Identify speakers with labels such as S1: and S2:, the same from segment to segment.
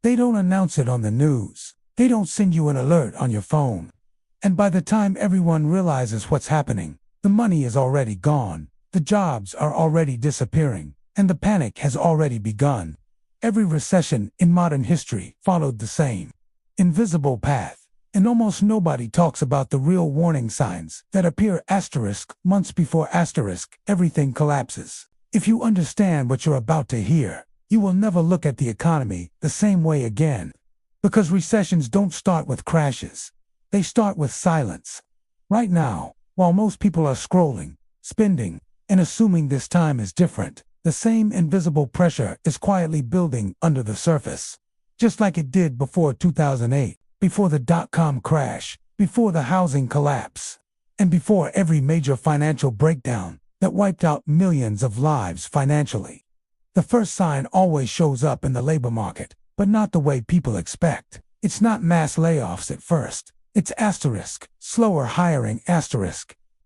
S1: They don't announce it on the news. They don't send you an alert on your phone. And by the time everyone realizes what's happening, the money is already gone, the jobs are already disappearing, and the panic has already begun. Every recession in modern history followed the same invisible path, and almost nobody talks about the real warning signs that appear months before everything collapses. If you understand what you're about to hear, you will never look at the economy the same way again. Because recessions don't start with crashes. They start with silence. Right now, while most people are scrolling, spending, and assuming this time is different, the same invisible pressure is quietly building under the surface. Just like it did before 2008, before the dot-com crash, before the housing collapse, and before every major financial breakdown that wiped out millions of lives financially. The first sign always shows up in the labor market, but not the way people expect. It's not mass layoffs at first. It's slower hiring.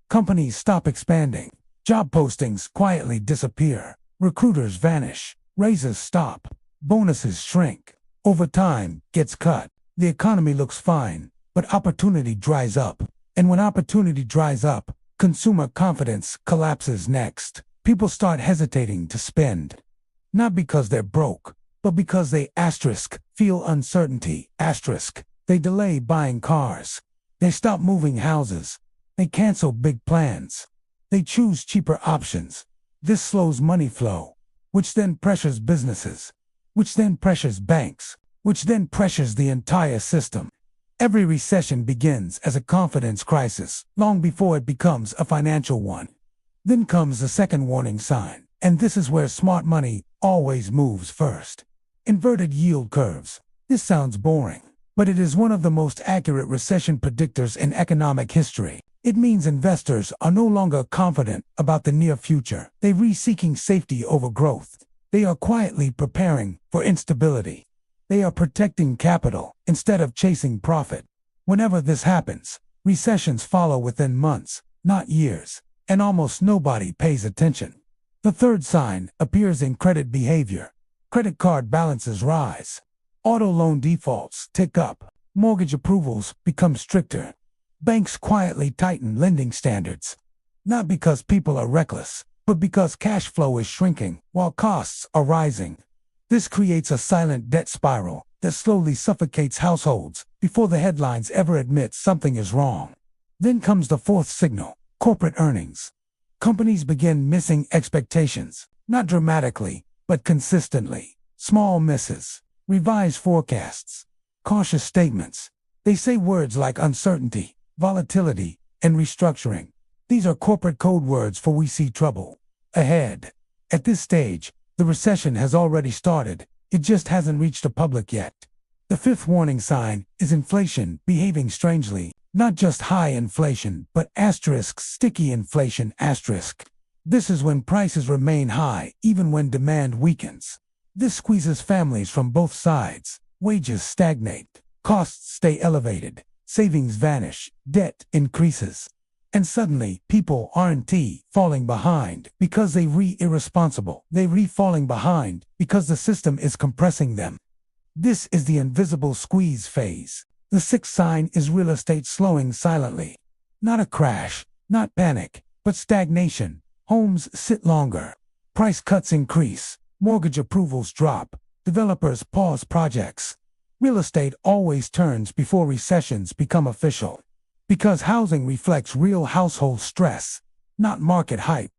S1: Companies stop expanding. Job postings quietly disappear. Recruiters vanish. Raises stop. Bonuses shrink. Overtime gets cut. The economy looks fine, but opportunity dries up. And when opportunity dries up, consumer confidence collapses next. People start hesitating to spend. Not because they're broke, but because they feel uncertainty. They delay buying cars. They stop moving houses. They cancel big plans. They choose cheaper options. This slows money flow, which then pressures businesses, which then pressures banks, which then pressures the entire system. Every recession begins as a confidence crisis, long before it becomes a financial one. Then comes the second warning sign, and this is where smart money always moves first. Inverted yield curves. This sounds boring, but it is one of the most accurate recession predictors in economic history. It means investors are no longer confident about the near future. They are seeking safety over growth. They are quietly preparing for instability. They are protecting capital instead of chasing profit. Whenever this happens, recessions follow within months, not years, and almost nobody pays attention. The third sign appears in credit behavior. Credit card balances rise. Auto loan defaults tick up. Mortgage approvals become stricter. Banks quietly tighten lending standards. Not because people are reckless, but because cash flow is shrinking while costs are rising. This creates a silent debt spiral that slowly suffocates households before the headlines ever admit something is wrong. Then comes the fourth signal, corporate earnings. Companies begin missing expectations, not dramatically, but consistently. Small misses, revised forecasts, cautious statements. They say words like uncertainty, volatility, and restructuring. These are corporate code words for we see trouble ahead. At this stage, the recession has already started. It just hasn't reached the public yet. The fifth warning sign is inflation behaving strangely. Not just high inflation, but sticky inflation. This is when prices remain high, even when demand weakens. This squeezes families from both sides. Wages stagnate. Costs stay elevated. Savings vanish. Debt increases. And suddenly, people aren't falling behind because they irresponsible. They falling behind because the system is compressing them. This is the invisible squeeze phase. The sixth sign is real estate slowing silently. Not a crash, not panic, but stagnation. Homes sit longer. Price cuts increase. Mortgage approvals drop. Developers pause projects. Real estate always turns before recessions become official. Because housing reflects real household stress, not market hype.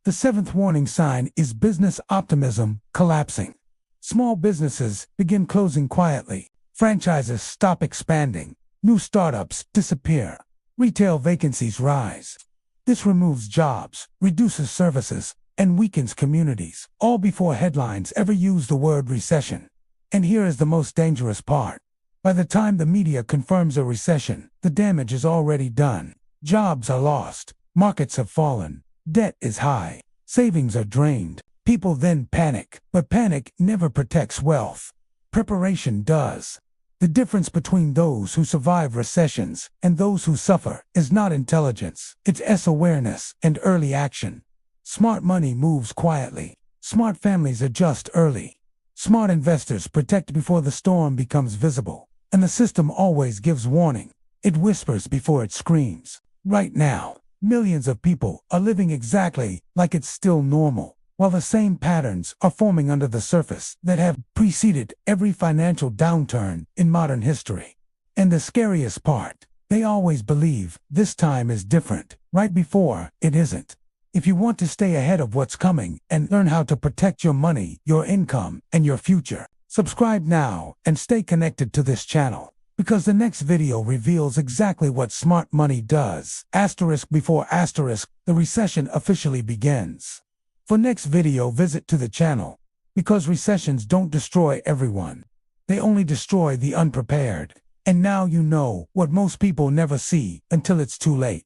S1: The seventh warning sign is business optimism collapsing. Small businesses begin closing quietly. Franchises stop expanding. New startups disappear. Retail vacancies rise. This removes jobs, reduces services, and weakens communities, all before headlines ever use the word recession. And here is the most dangerous part. By the time the media confirms a recession, the damage is already done. Jobs are lost. Markets have fallen. Debt is high. Savings are drained. People then panic. But panic never protects wealth. Preparation does. The difference between those who survive recessions and those who suffer is not intelligence. It's awareness and early action. Smart money moves quietly. Smart families adjust early. Smart investors protect before the storm becomes visible, and the system always gives warning. It whispers before it screams. Right now, millions of people are living exactly like it's still normal, while the same patterns are forming under the surface that have preceded every financial downturn in modern history. And the scariest part, they always believe this time is different, right before it isn't. If you want to stay ahead of what's coming and learn how to protect your money, your income, and your future, subscribe now and stay connected to this channel, because the next video reveals exactly what smart money does. Before the recession officially begins. For next video, visit to the channel, because recessions don't destroy everyone. They only destroy the unprepared. And now you know what most people never see until it's too late.